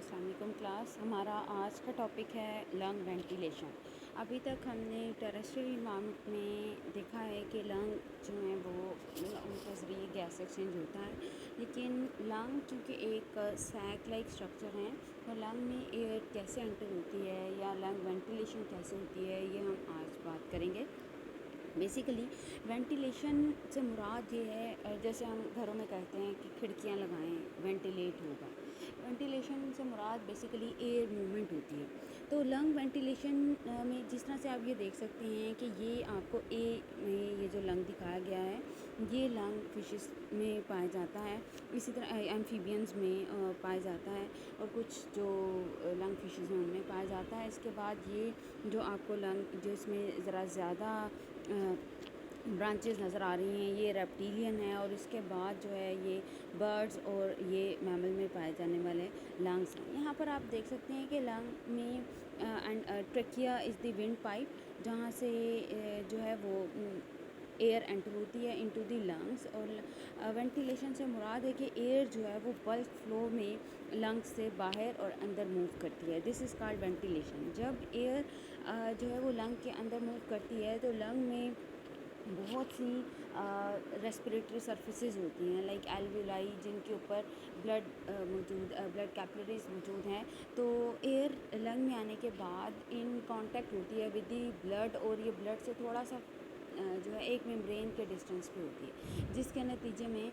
السلام علیکم کلاس. ہمارا آج کا ٹاپک ہے لنگ وینٹیلیشن. ابھی تک ہم نے ٹیریسٹریل انوائرمنٹ میں دیکھا ہے کہ لنگ جو ہیں وہ ان کے ذریعے گیس ایکسچینج ہوتا ہے، لیکن لنگ چونکہ ایک سیک لائک اسٹرکچر ہیں تو لنگ میں ایئر کیسے انٹر ہوتی ہے یا لنگ وینٹیلیشن کیسے ہوتی ہے یہ ہم آج بات کریں گے. بیسیکلی وینٹیلیشن سے مراد یہ ہے، جیسے ہم گھروں میں کہتے ہیں کہ کھڑکیاں لگائیں وینٹیلیٹ ہوگا. وینٹیلیشن سے مراد بیسیکلی ایئر موومنٹ ہوتی ہے. تو لنگ وینٹیلیشن میں جس طرح سے آپ یہ دیکھ سکتے ہیں کہ یہ آپ کو میں یہ جو لنگ دکھایا گیا ہے یہ لنگ فشز میں پایا جاتا ہے، اسی طرح ایمفیبینز میں پایا جاتا ہے اور کچھ جو لنگ فشز ہیں ان میں پایا جاتا ہے. اس کے بعد یہ جو آپ کو لنگ جو اس میں ذرا زیادہ برانچز نظر آ رہی ہیں یہ ریپٹیلین ہے، اور اس کے بعد جو ہے یہ برڈز اور یہ میمل میں پائے جانے والے لنگس ہیں. یہاں پر آپ دیکھ سکتے ہیں کہ لنگ میں ٹریکیا از دی ونڈ پائپ، جہاں سے جو ہے وہ ایئر انٹر ہوتی ہے انٹو دی لنگس. اور وینٹیلیشن سے مراد ہے کہ ایئر جو ہے وہ بلک فلو میں لنگس سے باہر اور اندر موو کرتی ہے. دس از کالڈ وینٹیلیشن. جب ایئر جو ہے وہ لنگ کے اندر موو کرتی ہے تو لنگ میں بہت سی ریسپریٹری سرفیسز ہوتی ہیں لائک ایلویولائی، جن کے اوپر بلڈ کیپلریز موجود ہیں. تو ایئر لنگ میں آنے کے بعد ان کانٹیکٹ ہوتی ہے ود دی بلڈ، اور یہ بلڈ سے تھوڑا سا جو ہے ایک ممبرین کے ڈسٹینس پہ ہوتی ہے، جس کے نتیجے میں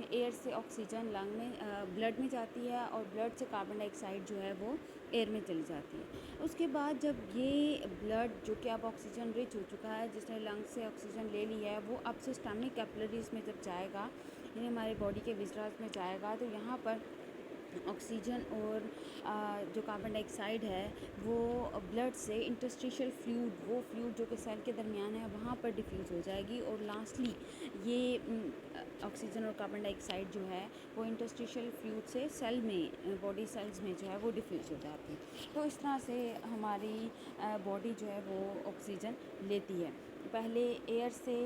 ایئر سے آکسیجن لنگ میں بلڈ میں جاتی ہے اور بلڈ سے کاربن ڈائی آکسائڈ جو ہے وہ ایئر میں چلی جاتی ہے. اس کے بعد جب یہ بلڈ جو کہ اب آکسیجن رچ ہو چکا ہے، جس نے لنگ سے آکسیجن لے لی ہے، وہ اب سسٹمک کیپلریز میں جب جائے گا یعنی ہمارے باڈی کے وزراز میں جائے گا، تو یہاں پر آکسیجن اور جو کاربن ڈائی آکسائڈ ہے وہ بلڈ سے انٹرسٹیشل فلوئڈ، وہ فلوئڈ جو کہ سیل کے درمیان ہے وہاں پر ڈیفیوز ہو جائے گی، اور لاسٹلی یہ آکسیجن اور کاربن ڈائی آکسائڈ جو ہے وہ انٹرسٹیشل فلوئڈ سے سیل میں باڈی سیلز میں جو ہے وہ ڈیفیوز ہو جاتی ہے. تو اس طرح سے ہماری باڈی جو ہے وہ آکسیجن لیتی ہے. پہلے ایئر سے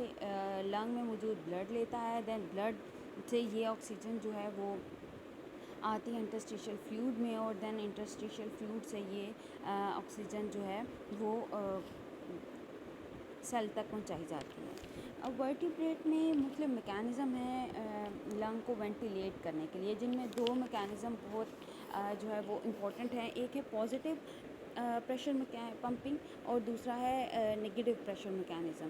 لنگ میں موجود بلڈ لیتا ہے، دین بلڈ سے یہ آکسیجن جو ہے وہ آتی ہے انٹرسٹیشل فلوئڈ میں، اور دین انٹرسٹیشل فلوئڈ سے یہ آکسیجن جو ہے وہ سیل تک پہنچائی جاتی ہے. اب ورٹیبریٹ میں مختلف میکینزم ہیں لنگ کو وینٹیلیٹ کرنے کے لیے، جن میں دو میکینزم بہت جو ہے وہ امپورٹنٹ ہیں. ایک ہے پازیٹیو پریشر پمپنگ اور دوسرا ہے نگیٹو پریشر میکینزم.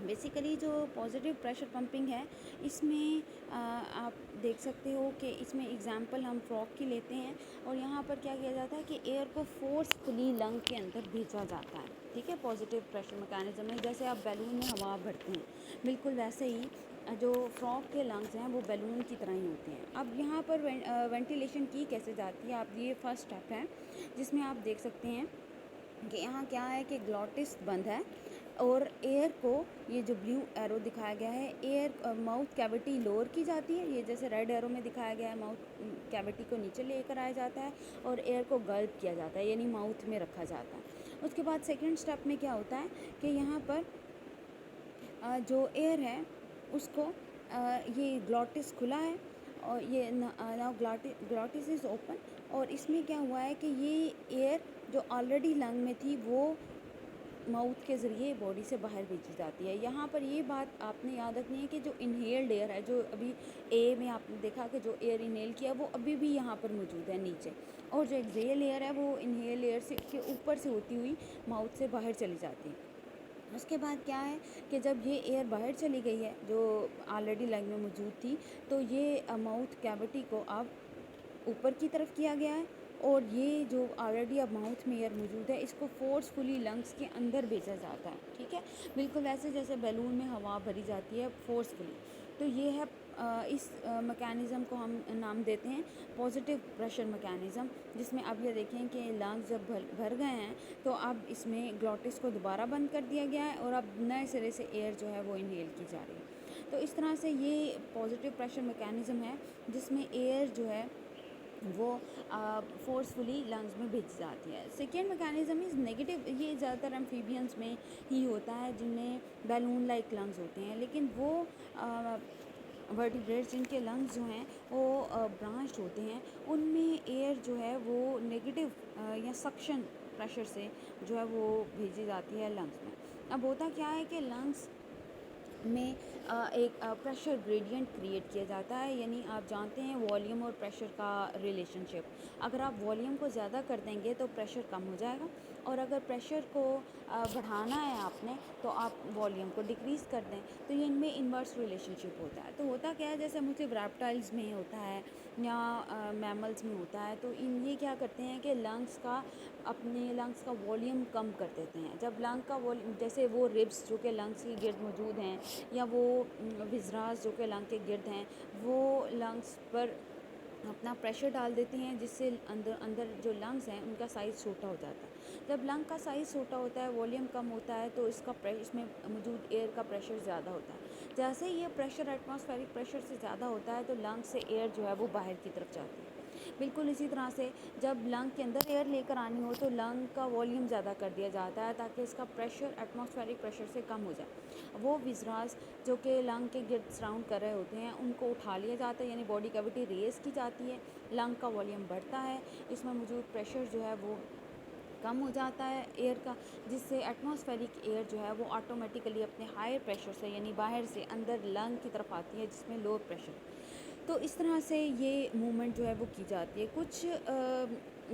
بیسیکلی جو پازیٹیو پریشر پمپنگ ہے اس میں آپ دیکھ سکتے ہو کہ اس میں اگزامپل ہم فراگ کی لیتے ہیں، اور یہاں پر کیا کیا جاتا ہے کہ ایئر کو فورسفلی لنگ کے اندر بھیجا جاتا ہے. ٹھیک ہے، پازیٹیو پریشر میکینزم میں جیسے آپ بیلون میں ہوا بھرتے ہیں، بالکل ویسے ہی جو فراگ کے لنگز ہیں وہ بیلون کی طرح ہی ہوتے ہیں. اب یہاں پر وینٹیلیشن کی کیسے جاتی ہے، آپ یہ فرسٹ اسٹیپ ہے جس میں آپ دیکھ سکتے ہیں کہ یہاں کیا ہے کہ گلوٹس بند ہے، اور ایئر کو یہ جو بلیو ایرو دکھایا گیا ہے ایئر ماؤتھ کیوٹی لوور کی جاتی ہے، یہ جیسے ریڈ ایرو میں دکھایا گیا ہے ماؤتھ کیوٹی کو نیچے لے کر آیا جاتا ہے اور ایئر کو گلپ کیا جاتا ہے یعنی ماؤتھ میں رکھا جاتا ہے. اس کے بعد سیکنڈ اسٹیپ میں کیا ہوتا ہے کہ یہاں پر جو ایئر ہے اس کو یہ گلوٹس کھلا ہے اور یہ ناؤ گلوٹس از اوپن، اور اس میں کیا ہوا ہے کہ یہ ایئر جو آلریڈی لنگ میں تھی وہ ماؤتھ کے ذریعے باڈی سے باہر بھیجی جاتی ہے. یہاں پر یہ بات آپ نے یاد رکھنی ہے کہ جو انہیلڈ ایئر ہے، جو ابھی اے میں آپ نے دیکھا کہ جو ایئر انہیل کیا وہ ابھی بھی یہاں پر موجود ہے نیچے، اور جو ایکزیل ایئر ہے وہ انہیل ایئر سے کے اوپر سے ہوتی ہوئی ماؤتھ سے باہر چلی جاتی ہے. اس کے بعد کیا ہے کہ جب یہ ایئر باہر چلی گئی ہے جو آلریڈی لنگ میں موجود تھی، تو یہ ماؤتھ کیوٹی کو اب اوپر کی طرف کیا گیا ہے، اور یہ جو آلریڈی اب ماؤتھ میں ایئر موجود ہے اس کو فورسفلی لنگس کے اندر بھیجا جاتا ہے. ٹھیک ہے، بالکل ویسے جیسے بیلون میں ہوا بھری جاتی ہے فورسفلی. تو یہ ہے اس میکینزم کو ہم نام دیتے ہیں پازیٹیو پریشر میکینزم، جس میں اب یہ دیکھیں کہ لنگس جب بھر گئے ہیں تو اب اس میں گلوٹس کو دوبارہ بند کر دیا گیا ہے، اور اب نئے سرے سے ایئر جو ہے وہ انہیل کی جا رہی ہے. تو اس طرح سے یہ پازیٹیو پریشر میکینزم ہے جس میں ایئر جو ہے وہ فورسفلی لنگز میں بھیجی جاتی ہے. Second mechanism is negative. یہ زیادہ تر ایمفیبینس میں ہی ہوتا ہے جن میں بیلون لائک لنگز ہوتے ہیں، لیکن وہ ورٹیبریٹس جن کے لنگس جو ہیں وہ برانچ ہوتے ہیں، ان میں ایئر جو ہے وہ نگیٹو یا سکشن پریشر سے جو ہے وہ بھیجی جاتی ہے لنگس میں۔ اب ہوتا کیا ہے کہ لنگس میں ایک پریشر گریڈینٹ کریٹ کیا جاتا ہے، یعنی آپ جانتے ہیں والیوم اور پریشر کا ریلیشن شپ۔ اگر آپ والیوم کو زیادہ کر دیں گے تو پریشر کم ہو جائے گا، اور اگر پریشر کو بڑھانا ہے آپ نے تو آپ والیوم کو ڈکریز کر دیں، تو یہ ان میں انورس ریلیشن شپ ہوتا ہے۔ تو ہوتا کیا ہے، جیسے مختلف ریپٹائلز میں ہوتا ہے یا میملز میں ہوتا ہے، تو یہ کیا کرتے ہیں کہ اپنے لنگس کا والیوم کم کر دیتے ہیں۔ جب لنگ کا جیسے وہ ریبس جو کہ لنگس کے گرد موجود ہیں، یا وہ وزراز جو کہ لنگ کے گرد ہیں، وہ لنگس پر اپنا پریشر ڈال دیتے ہیں، جس سے اندر جو لنگس ہیں ان کا سائز چھوٹا ہو جاتا ہے۔ جب لنگ کا سائز چھوٹا ہوتا ہے، والیوم کم ہوتا ہے، تو اس میں موجود ایئر کا پریشر زیادہ ہوتا ہے۔ جیسے یہ پریشر ایٹماسفیرک پریشر سے زیادہ ہوتا ہے تو لنگ سے ایئر جو ہے وہ باہر کی طرف جاتی ہے۔ بالکل اسی طرح سے جب لنگ کے اندر ایئر لے کر آنی ہو تو لنگ کا والیوم زیادہ کر دیا جاتا ہے، تاکہ اس کا پریشر ایٹماسفیرک پریشر سے کم ہو جائے۔ وہ وزراز جو کہ لنگ کے گرد سراؤنڈ کر رہے ہوتے ہیں، ان کو اٹھا لیا جاتا ہے، یعنی باڈی کیویٹی ریز کی جاتی ہے، لنگ کا والیوم بڑھتا ہے، اس میں موجود پریشر جو ہے وہ کم ہو جاتا ہے ایئر کا، جس سے ایٹماسفیرک ایئر جو ہے وہ آٹومیٹیکلی اپنے ہائر پریشر سے، یعنی باہر سے اندر لنگ کی طرف آتی ہے جس میں لو پریشر۔ تو اس طرح سے یہ موومنٹ جو ہے وہ کی جاتی ہے۔ کچھ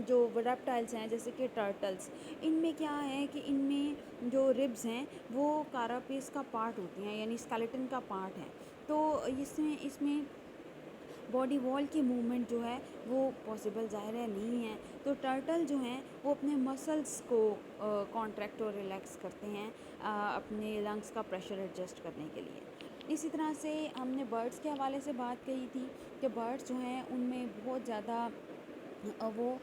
جو ریپٹائلس ہیں جیسے کہ ٹرٹلس، ان میں کیا ہے کہ ان میں جو ربز ہیں وہ کاراپیس کا پارٹ ہوتی ہیں، یعنی اسکیلیٹن کا پارٹ ہے، تو اس میں باڈی وال کی موومنٹ جو ہے وہ پاسبل ظاہر ہے نہیں ہے، تو ٹرٹل جو ہیں وہ اپنے مسلس کو کانٹریکٹ اور ریلیکس کرتے ہیں اپنے لنگس کا پریشر ایڈجسٹ کرنے کے لیے۔ اسی طرح سے ہم نے برڈس کے حوالے سے بات کہی تھی کہ برڈس جو ہیں ان میں بہت زیادہ وہ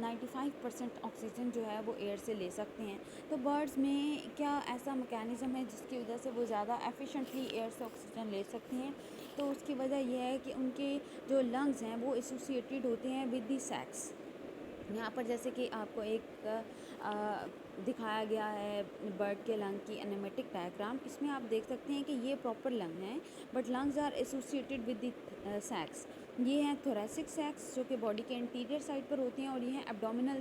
95% آکسیجن جو ہے وہ ایئر سے لے سکتے ہیں۔ تو برڈز میں کیا ایسا میکینزم ہے جس کی وجہ سے وہ زیادہ ایفیشینٹلی ایئر سے آکسیجن لے سکتے ہیں؟ تو اس کی وجہ یہ ہے کہ ان کے جو لنگز ہیں وہ ایسوسیٹیڈ ہوتے ہیں ود دی سیکس۔ یہاں پر جیسے کہ آپ کو ایک دکھایا گیا ہے برڈ کے لنگ کی انیمیٹک ڈائیگرام، اس میں آپ دیکھ سکتے ہیں کہ یہ پراپر لنگ ہیں، بٹ لنگز are associated with the sex. یہ ہیں تھوریسک سیکس جو کہ باڈی کے انٹیریئر سائڈ پر ہوتے ہیں، اور یہ ہیں ایبڈومینل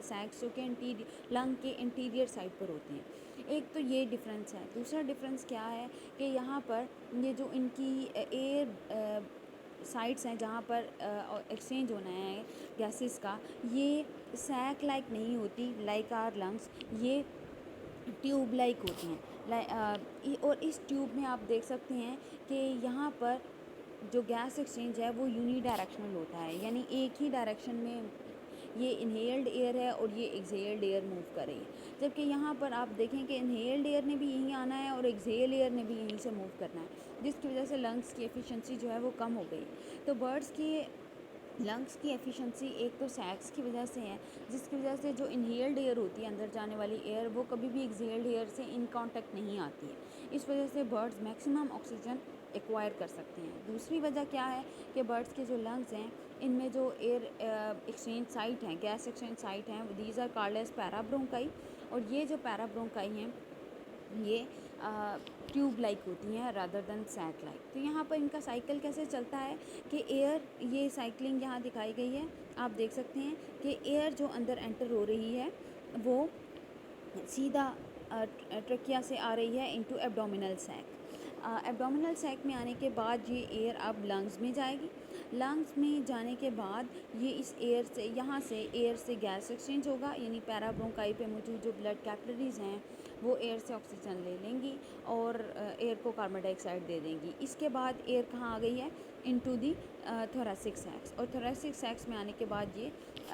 سیکس جو کہ لنگ کے انٹیریئر سائڈ پر ہوتے ہیں۔ ایک تو یہ ڈفرینس ہے۔ دوسرا ڈفرینس کیا ہے کہ یہاں پر یہ جو ان کی ایئر سائڈس ہیں جہاں پر ایکسچینج ہونا ہے گیسز کا، یہ سیک لائک نہیں ہوتی لائک آر لنگس، یہ ٹیوب لائک ہوتی ہیں، اور اس ٹیوب میں آپ دیکھ سکتے ہیں کہ یہاں پر جو گیس ایکسچینج ہے وہ یونی ڈائریکشنل ہوتا ہے، یعنی ایک ہی ڈائریکشن میں یہ انہیلڈ ایئر ہے اور یہ ایکسہیلڈ ایئر موو کر رہی ہے، جبکہ یہاں پر آپ دیکھیں کہ انہیلڈ ایئر نے بھی یہیں آنا ہے اور ایکسہیل ایئر نے بھی یہیں سے موو کرنا ہے، جس کی وجہ سے لنگس کی ایفیشنسی جو ہے وہ کم ہو گئی۔ تو برڈس کی لنگس کی ایفیشنسی ایک تو سیکس کی وجہ سے ہے، جس کی وجہ سے جو انہیلڈ ایئر ہوتی ہے اندر جانے والی ایئر وہ کبھی بھی ایکسہیلڈ ایئر سے ان کانٹیکٹ نہیں آتی ہے، اس وجہ سے برڈز میکسیمم آکسیجن ایکوائر کر سکتے ہیں۔ دوسری وجہ کیا ہے کہ برڈس کے جو لنگز ہیں ان میں جو ایئر ایکسچینج سائٹ ہیں، گیس ایکسچینج سائٹ ہیں، دیز آر کالڈ ایز پیرا برونکائی، اور یہ جو پیرا برونکائی ہیں یہ ٹیوب لائک ہوتی ہیں رادر دین سیک لائک۔ تو یہاں پر ان کا سائیکل کیسے چلتا ہے کہ ایئر، یہ سائیکلنگ یہاں دکھائی گئی ہے، آپ دیکھ سکتے ہیں کہ ایئر جو اندر انٹر ہو رہی ہے وہ سیدھا ٹرکیا سے آ رہی ہے انٹو ایبڈومینل سیک۔ ایبڈومینل سیک میں آنے کے بعد یہ ایئر اب لنگز میں جائے گی، لنگز میں جانے کے بعد یہ اس ایئر سے، یہاں سے ایئر سے گیس ایکسچینج ہوگا، یعنی پیرا برونکائی پہ موجود جو بلڈ کیپلریز ہیں وہ ایئر سے آکسیجن لے لیں گی اور ایئر کو کاربن ڈائی آکسائڈ دے دیں گی۔ اس کے بعد ایئر کہاں آ گئی ہے؟ انٹو دی تھوریسک سیکس، اور تھوریسک سیکس میں آنے کے بعد یہ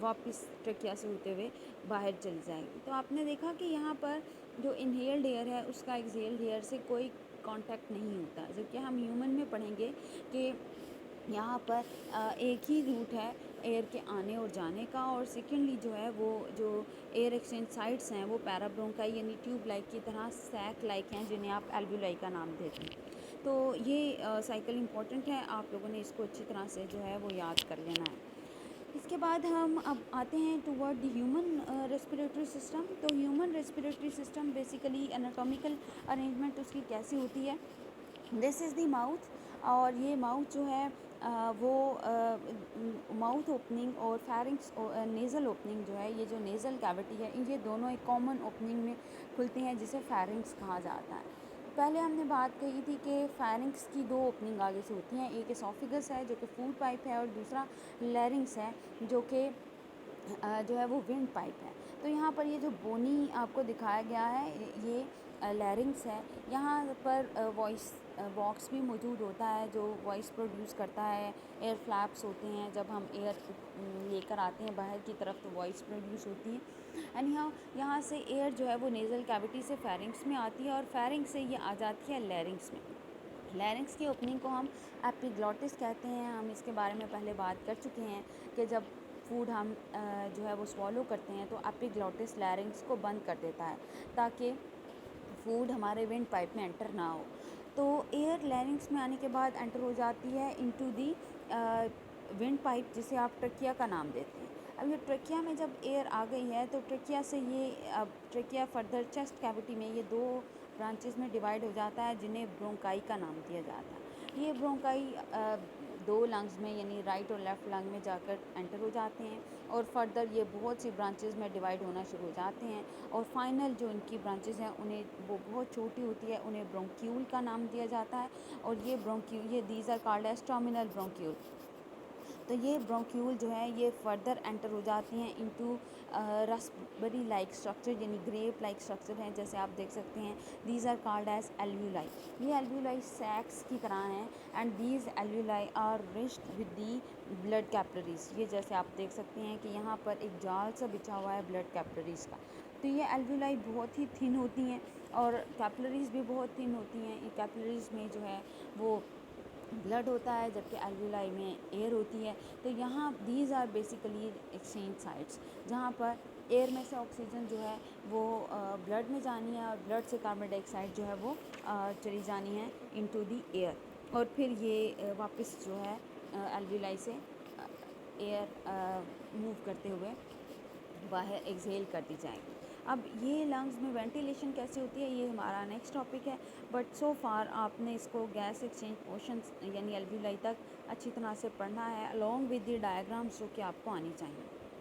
واپس ٹرکیا سے ہوتے ہوئے باہر چلی جائے گی۔ تو آپ نے دیکھا کہ یہاں پر جو انہیلڈ ایئر ہے اس کا ایکسہیلڈ ایئر سے کوئی کانٹیکٹ نہیں ہوتا، جبکہ ہم ہیومن میں پڑھیں گے کہ یہاں پر ایک ہی روٹ ہے ایئر کے آنے اور جانے کا، اور سیکنڈلی جو ہے وہ جو ایئر ایکسچینج سائٹس ہیں وہ پیرا برونکائی یعنی ٹیوب لائک کی طرح سیک لائک ہیں، جنہیں آپ ایلویولائی کا نام دیتے ہیں۔ تو یہ سائیکل امپورٹنٹ ہے، آپ لوگوں نے اس کو اچھی طرح سے جو ہے وہ یاد کر لینا ہے۔ اس کے بعد ہم اب آتے ہیں towards the human respiratory system. تو human respiratory system basically anatomical arrangement اس کی کیسی ہوتی ہے دس از دی ماؤتھ. اور یہ ماؤتھ جو ہے وہ ماؤتھ اوپننگ اور فیرنکس نیزل اوپننگ جو ہے، یہ جو نیزل کیوٹی ہے، یہ دونوں ایک کامن اوپننگ میں کھلتی ہیں جسے فیرنکس کہا جاتا ہے. پہلے ہم نے بات کہی تھی کہ فیرنکس کی دو اوپننگ آگے سے ہوتی ہیں، ایک اسوفیگس ہے جو کہ فوڈ پائپ ہے، اور دوسرا لیرنگس ہے جو کہ جو ہے وہ ونڈ پائپ ہے. تو یہاں پر یہ جو بونی آپ کو دکھایا گیا ہے یہ لیرنگس ہے. یہاں پر وائس باکس بھی موجود ہوتا ہے جو وائس پروڈیوس کرتا ہے. ایئر فلیپس ہوتے ہیں، جب ہم ایئر لے کر آتے ہیں باہر کی طرف تو وائس پروڈیوس ہوتی ہے. اینی ہاؤ یہاں سے ایئر جو ہے وہ نیزل کیوٹی سے فیرنکس میں آتی ہے، اور فیرنکس سے یہ آ جاتی ہے لیرنگس میں. لیرنگس کی اوپننگ کو ہم ایپیگلوٹس کہتے ہیں. ہم اس کے بارے میں پہلے بات کر چکے ہیں کہ جب فوڈ ہم جو ہے وہ سوالو کرتے ہیں تو ایپیگلوٹس لیرنگس کو بند کر دیتا ہے تاکہ فوڈ ہمارے ونڈ پائپ میں انٹر نہ ہو. تو ایئر لیرنگس میں آنے کے بعد انٹر ہو جاتی ہے انٹو دی ونڈ پائپ، جسے آپ ٹرکیا کا نام دیتے ہیں. اب یہ ٹرکیا میں جب ایئر آ گئی ہے تو ٹرکیا سے یہ اب ٹرکیا فردر چیسٹ کیوٹی میں یہ دو برانچز میں ڈیوائیڈ ہو جاتا ہے جنہیں برونکائی کا نام دیا جاتا ہے. یہ برونکائی دو لنگز میں یعنی رائٹ اور لیفٹ لنگ میں جا کر انٹر ہو جاتے ہیں، اور فردر یہ بہت سی برانچز میں ڈیوائیڈ ہونا شروع ہو جاتے ہیں، اور فائنل جو ان کی برانچز ہیں انہیں وہ بہت چھوٹی ہوتی ہے، انہیں برونکیول کا نام دیا جاتا ہے. اور یہ these are called as terminal bronchiole. تو یہ برونکیول جو ہے یہ فردر انٹر ہو جاتی ہیں انٹو رسبری لائک اسٹرکچر، یعنی گریپ لائک اسٹرکچر ہیں جیسے آپ دیکھ سکتے ہیں. These are called as alveoli. یہ ایلویولائی سیکس کی طرح ہیں، and these alveoli are enriched with the blood capillaries. یہ جیسے آپ دیکھ سکتے ہیں کہ یہاں پر ایک جال سا بچھا ہوا ہے بلڈ کیپلریز کا. تو یہ ایلویولائی بہت ہی تھن ہوتی ہیں اور کیپلریز بھی بہت تھن ہوتی ہیں. یہ کیپلریز میں جو ہے وہ بلڈ ہوتا ہے جبکہ ایلویولائی میں ایئر ہوتی ہے. تو یہاں these are basically exchange sites جہاں پر ایئر میں سے آکسیجن جو ہے وہ بلڈ میں جانی ہے، اور بلڈ سے کاربن ڈائی آکسائڈ جو ہے وہ چلی جانی ہے انٹو دی ایئر، اور پھر یہ واپس جو ہے ایلویولائی سے ایئر موو کرتے ہوئے باہر ایکسہیل کر دی جائیں گی. اب یہ لنگز میں وینٹیلیشن کیسے ہوتی ہے یہ ہمارا نیکسٹ ٹاپک ہے، بٹ سو فار آپ نے اس کو گیس ایکسچینج پورشنز یعنی ایلویولائی تک اچھی طرح سے پڑھنا ہے، along with دی ڈائیگرامس جو کہ آپ کو آنی چاہیے.